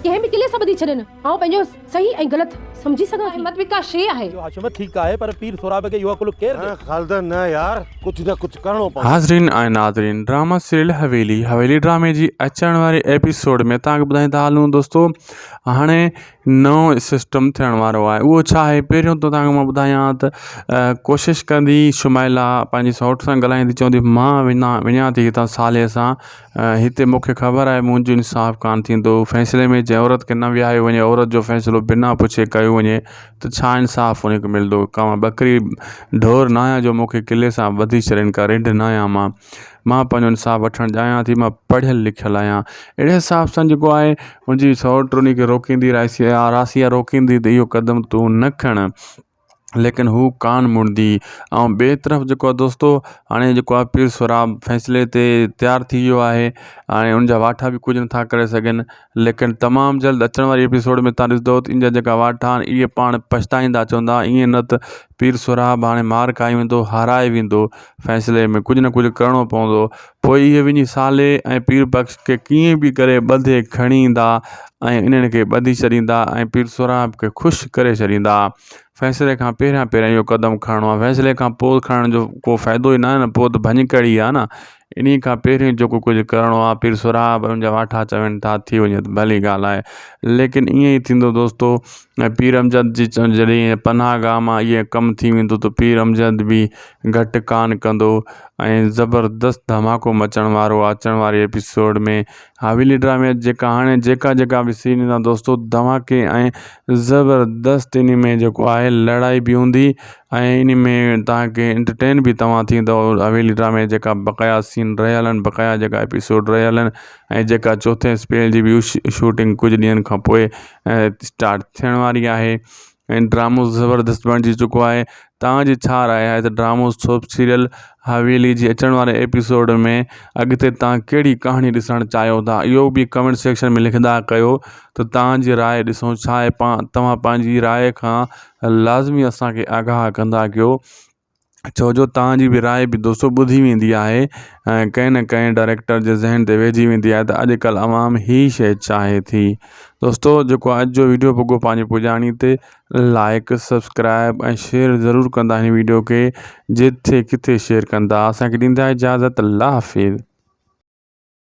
कंहिं बि किले सां ॿधी छॾनि। आउं पंहिंजो सही ऐं ग़लति सम्झी सघां थी। हिम्मत भी का शे आहे। हाशिम ठीक आहे पर पीर सोराब के युवा कुल केर दे। खालदा न यार कुछ न कुछ करणो पवंदो। हाज़रीन ऐं नाज़रीन, ड्रामा सीरियल हवेली ड्रामे जी अचण वारे एपिसोड में तव्हांखे ॿुधाईंदा हलूं दोस्तो। हाणे नओं सिस्टम थियण वारो आहे। उहो छा आहे, पहिरियों त तव्हांखे मां ॿुधायां त कोशिशि कंदी शुमाइला पंहिंजी सौट सां ॻाल्हाईंदी, चवंदी मां वञा थी हितां साले सां, हिते मूंखे ख़बर आहे मुंहिंजो इंसाफ़ कान थींदो। फ़ैसिले में जंहिं औरत खे न विहायो वञे, औरत जो फ़ैसिलो बिना पुछे कयो वञे त छा इंसाफ़ उनखे मिलंदो। का बकरी ढोर न आहियां जो मूंखे किले सां ॿधी छॾनि, का रिढ न आहियां मां पंहिंजो इंसाफ़ वठणु चाहियां थी। मां पढ़ियल लिखियल आहियां। अहिड़े हिसाब सां जेको आहे मुंहिंजी सौट उन खे रोकींदी, रासिया रोकींदी त इहो क़दम तूं न खण, लेकिन हू कान मुड़दी। ऐं ॿिए तरफ़ जेको आहे दोस्तो, हाणे जेको आहे पीर सोराब फ़ैसिले ते तयारु थी वियो आहे। हाणे उनजा वाठा बि कुझु नथा करे सघनि, लेकिन तमामु जल्द अचण वारी एपिसोड में तव्हां ॾिसंदो त इन जा जेका वाठा आहिनि इहे पाण पछताईंदा, चवंदा ईअं न त पीर सोराब हाणे मार खाई वेंदो, हाराए वेंदो, फ़ैसिले में कुझु न कुझु करिणो पवंदो। पोइ इहे वञी साले ऐं पीर बख़्श खे कीअं बि करे ॿधे खणी ईंदा ऐं इन्हनि खे ॿधी छॾींदा ऐं पीर सोराब खे ख़ुशि करे छॾींदा। फ़ैसिले खां पहिरियां इहो क़दम खणणो आहे। फ़ैसिले खां पोइ खणण जो को फ़ाइदो ई न आहे न, पोइ त भञ कड़ी आहे न। इन खां पहिरियों जेको कुझु करिणो आहे, पीर सोराब उनजा वाठा चवनि था थी वञे त भली ॻाल्हि आहे, लेकिन ईअं ई थींदो दोस्तो। पीर अमजद जी जॾहिं पनाह गाह मां इहे कमु थी वेंदो त पीर अमजद बि घटि कान कंदो ऐं ज़बरदस्त धमाको मचण वारो आहे अचण वारे एपिसोड में। हवेली ड्रामे जेका बि सीन ईंदा दोस्तो, धमाके ऐं ज़बरदस्त इन में जेको आहे लड़ाई बि हूंदी ऐं इन में तव्हांखे एंटरटेन बि तव्हां थींदो। हवेली ड्रामे जेका बक़ाया सीन रहियल आहिनि, बक़ाया जेका एपिसोड रहियल आहिनि ऐं जेका चौथे स्पेल जी बि शूटिंग कुझु ॾींहंनि खां पोइ स्टार्ट थियण वारी आहे ऐं ड्रामो ज़बरदस्त बणिजी चुको आहे। तव्हांजी छा राय आहे त ड्रामो सोप सीरियल हवेली जी अचण वारे एपिसोड में अॻिते तव्हां कहिड़ी कहाणी ॾिसणु चाहियो था, इहो बि कमेंट सेक्शन में लिखंदा कयो त तव्हांजी राय ॾिसूं छा आहे। तव्हां पंहिंजी राय खां लाज़मी असांखे आगाह कंदा कयो, छो जो तव्हांजी बि राय बि दोस्तो ॿुधी वेंदी आहे ऐं कंहिं न कंहिं डायरेक्टर जे ज़हन ते वेझी वेंदी आहे त अॼुकल्ह आवाम ही शइ चाहे थी। दोस्तो जेको अॼु जो वीडियो पुॻो पंहिंजी पुॼाणी ते लाइक सब्सक्राइब ऐं शेयर ज़रूरु कंदा हिन वीडियो खे, जिथे किथे शेयर कंदा। असांखे ॾींदा इजाज़त। अल्लाह हाफ़िज़।